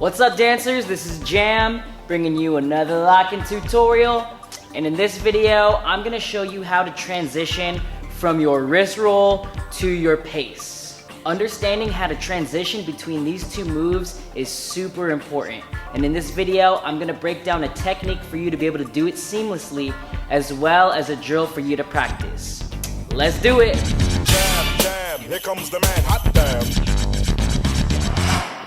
What's up, dancers? This is Jam, bringing you another locking tutorial. And in this video, I'm gonna show you how to transition from your wrist roll to your pace. Understanding how to transition between these two moves is super important. And in this video, I'm gonna break down a technique for you to be able to do it seamlessly, as well as a drill for you to practice. Let's do it. Jam, jam, here comes the man, hot damn.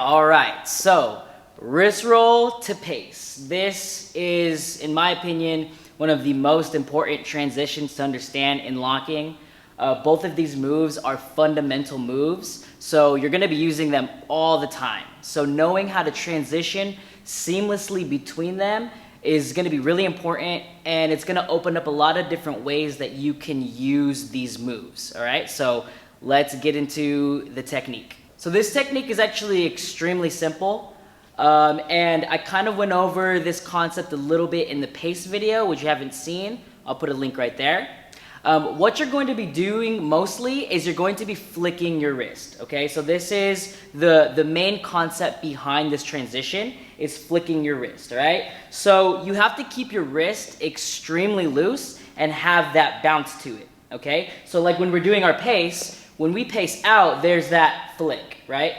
All right, so wrist roll to pace. This is, in my opinion, one of the most important transitions to understand in locking. Both of these moves are fundamental moves, so you're gonna be using them all the time. So knowing how to transition seamlessly between them is gonna be really important, and it's gonna open up a lot of different ways that you can use these moves, all right? So let's get into the technique. So this technique is actually extremely simple, and I kind of went over this concept a little bit in the pace video, which you haven't seen. I'll put a link right there. What you're going to be doing mostly is you're going to be flicking your wrist, okay? So this is the main concept behind this transition, is flicking your wrist, all right? So you have to keep your wrist extremely loose and have that bounce to it, okay? So like when we're doing our pace, when we pace out, there's that flick, right?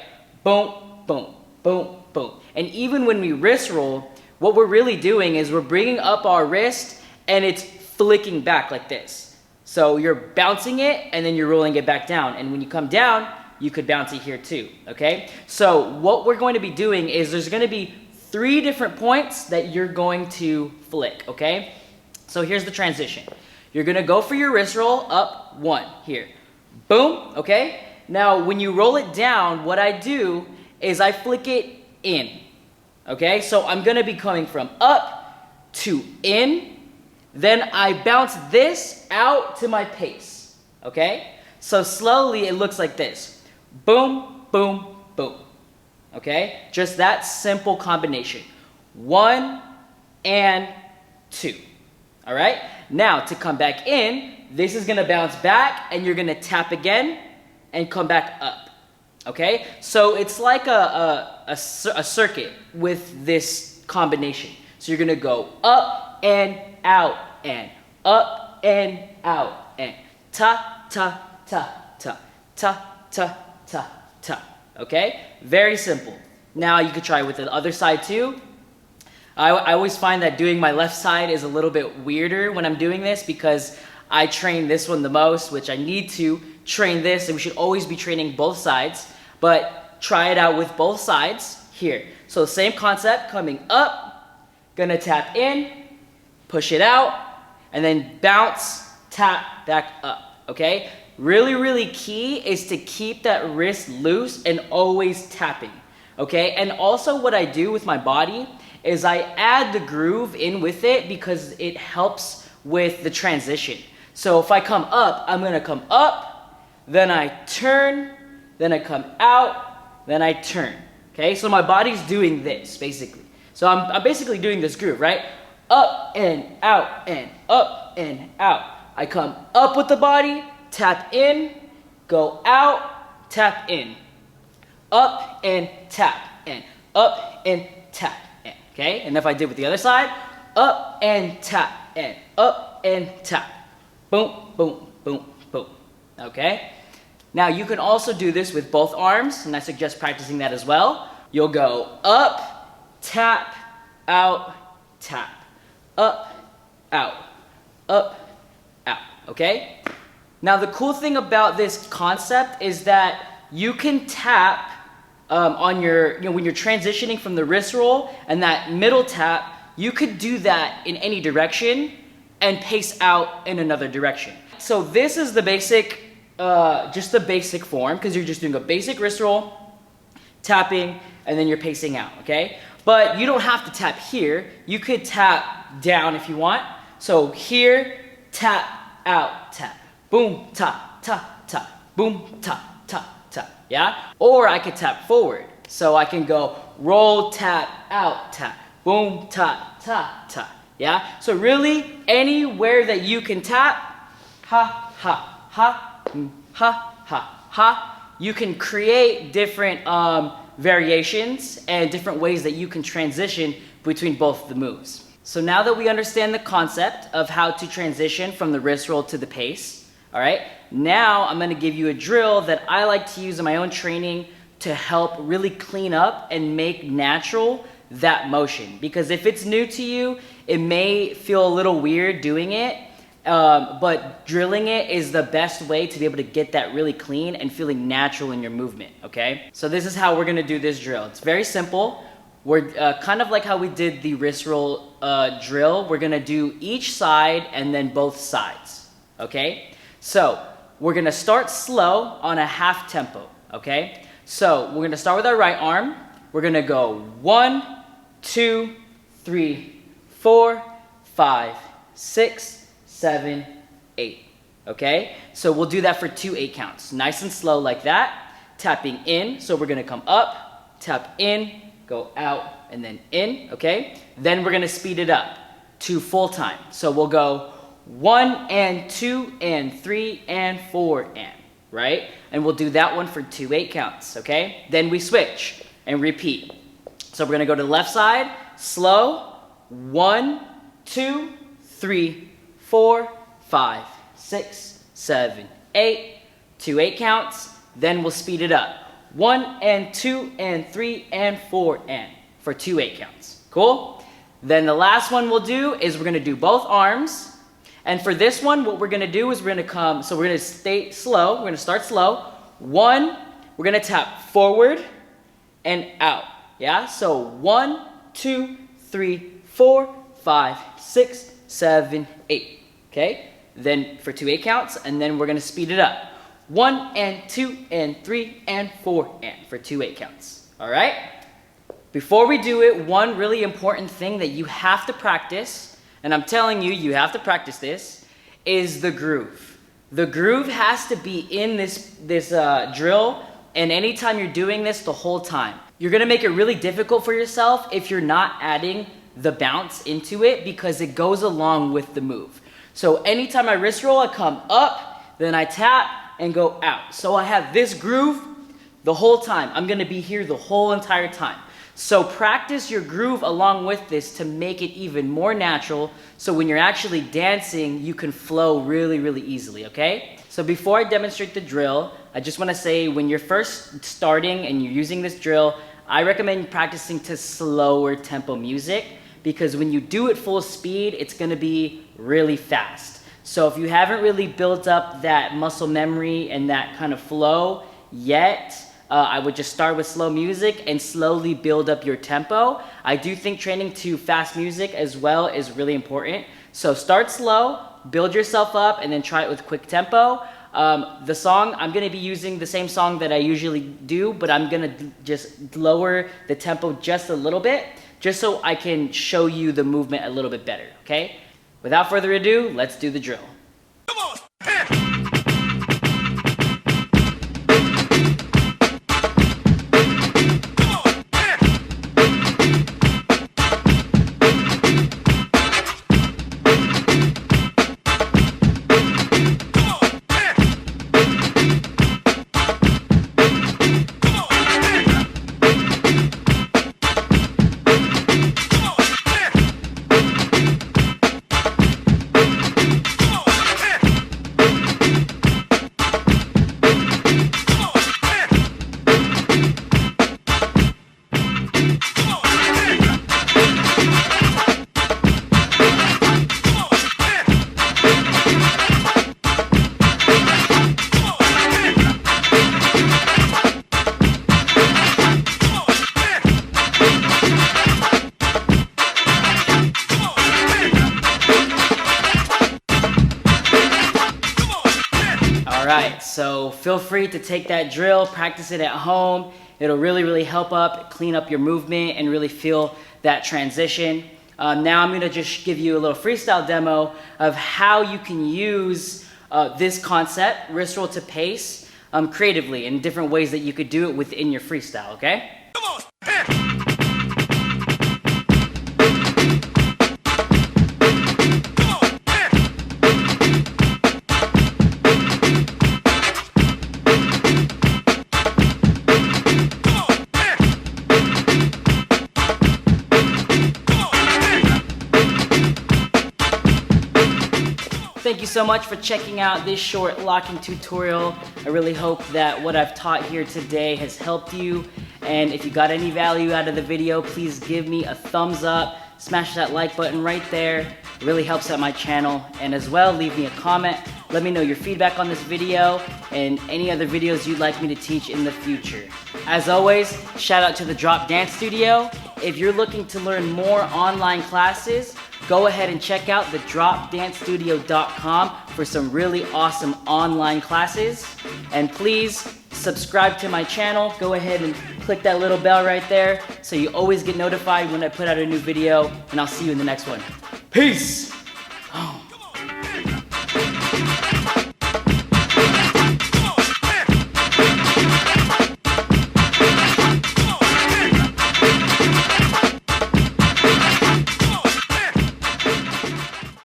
Boom, boom, boom, boom. And even when we wrist roll, what we're really doing is we're bringing up our wrist and it's flicking back like this. So you're bouncing it and then you're rolling it back down. And when you come down, you could bounce it here too, okay? So what we're going to be doing is there's gonna be 3 different points that you're going to flick, okay? So here's the transition. You're gonna go for your wrist roll, up, 1, here. Boom, okay? Now, when you roll it down, what I do is I flick it in, okay? So I'm gonna be coming from up to in, then I bounce this out to my pace, okay? So slowly it looks like this. Boom, boom, boom, okay? Just that simple combination. 1 and 2, all right? Now, to come back in, this is gonna bounce back and you're gonna tap again and come back up, okay? So it's like a circuit with this combination. So you're gonna go up and out and up and out and ta, ta, ta, ta, ta, ta, ta, ta, okay? Very simple. Now you could try with the other side too. I always find that doing my left side is a little bit weirder when I'm doing this because I train this one the most, which I need to train this, and we should always be training both sides, but try it out with both sides here. So same concept, coming up, gonna tap in, push it out, and then bounce, tap, back up, okay? Really, really key is to keep that wrist loose and always tapping, okay? And also what I do with my body is I add the groove in with it because it helps with the transition. So if I come up, I'm gonna come up, then I turn, then I come out, then I turn, okay? So my body's doing this, basically. So I'm basically doing this groove, right? Up and out and up and out. I come up with the body, tap in, go out, tap in. Up and tap in, up and tap in, okay? And if I did with the other side, up and tap in, up and tap. Boom, boom, boom, boom, okay? Now you can also do this with both arms, and I suggest practicing that as well. You'll go up, tap, out, tap, up, out, okay? Now the cool thing about this concept is that you can tap on your, when you're transitioning from the wrist roll and that middle tap, you could do that in any direction and pace out in another direction. So this is the basic, just the basic form, because you're just doing a basic wrist roll, tapping, and then you're pacing out, okay? But you don't have to tap here. You could tap down if you want. So here, tap, out, tap. Boom, ta, ta, ta. Boom, ta, ta, ta. Yeah? Or I could tap forward. So I can go roll, tap, out, tap. Boom, ta, ta, ta. Yeah? So really, anywhere that you can tap, ha, ha, ha, ha, ha, ha, you can create different variations and different ways that you can transition between both the moves. So now that we understand the concept of how to transition from the wrist roll to the pace, all right, now I'm going to give you a drill that I like to use in my own training to help really clean up and make natural that motion. Because if it's new to you, it may feel a little weird doing it, but drilling it is the best way to be able to get that really clean and feeling natural in your movement, okay? So this is how we're gonna do this drill. It's very simple. We're kind of like how we did the wrist roll drill. We're gonna do each side and then both sides, okay? So we're gonna start slow on a half tempo, okay? So we're gonna start with our right arm. We're gonna go 1, 2, 3, 4, 5, 6, 7, 8, okay? So we'll do that for 2 8 counts. Nice and slow like that. Tapping in, so we're gonna come up, tap in, go out, and then in, okay? Then we're gonna speed it up to full time. So we'll go 1 and 2 and 3 and 4 and, right? And we'll do that one for 2 8 counts, okay? Then we switch and repeat. So we're gonna go to the left side, slow, 1, 2, 3, 4, 5, 6, 7, 8, 2 8 counts. Then we'll speed it up. 1 and 2 and 3 and 4 and for 2 8 counts. Cool? Then the last one we'll do is we're gonna do both arms. And for this one, what we're gonna do is we're gonna stay slow. We're gonna start slow. 1, we're gonna tap forward and out. Yeah? So 1, 2, 3, 4, 5, 6, 7, 8. Okay? Then for 2 8 counts, and then we're gonna speed it up. 1 and 2 and 3 and 4 and for 2 8 counts. All right? Before we do it, one really important thing that you have to practice, and I'm telling you, you have to practice this, is the groove. The groove has to be in this drill, and anytime you're doing this the whole time. You're gonna make it really difficult for yourself if you're not adding the bounce into it because it goes along with the move. So anytime I wrist roll, I come up, then I tap and go out. So I have this groove the whole time. I'm gonna be here the whole entire time. So practice your groove along with this to make it even more natural so when you're actually dancing, you can flow really, really easily, okay? So before I demonstrate the drill, I just wanna say when you're first starting and you're using this drill, I recommend practicing to slower tempo music because when you do it full speed, it's gonna be really fast. So if you haven't really built up that muscle memory and that kind of flow yet, I would just start with slow music and slowly build up your tempo. I do think training to fast music as well is really important. So start slow, build yourself up, and then try it with quick tempo. The song, I'm gonna be using the same song that I usually do, but I'm gonna just lower the tempo just a little bit, just so I can show you the movement a little bit better, okay? Without further ado, let's do the drill. Come on. Alright, so feel free to take that drill, practice it at home. It'll really, really help clean up your movement and really feel that transition. Now I'm gonna just give you a little freestyle demo of how you can use this concept, wrist roll to pace, creatively in different ways that you could do it within your freestyle, okay? Come on. thank you so much for checking out this short locking tutorial. I really hope that what I've taught here today has helped you. And if you got any value out of the video, please give me a thumbs up. Smash that like button right there. It really helps out my channel. And as well, leave me a comment. Let me know your feedback on this video and any other videos you'd like me to teach in the future. As always, shout out to the Drop Dance Studio. If you're looking to learn more online classes, go ahead and check out the dropdancestudio.com for some really awesome online classes. And please subscribe to my channel. Go ahead and click that little bell right there so you always get notified when I put out a new video, and I'll see you in the next one. Peace!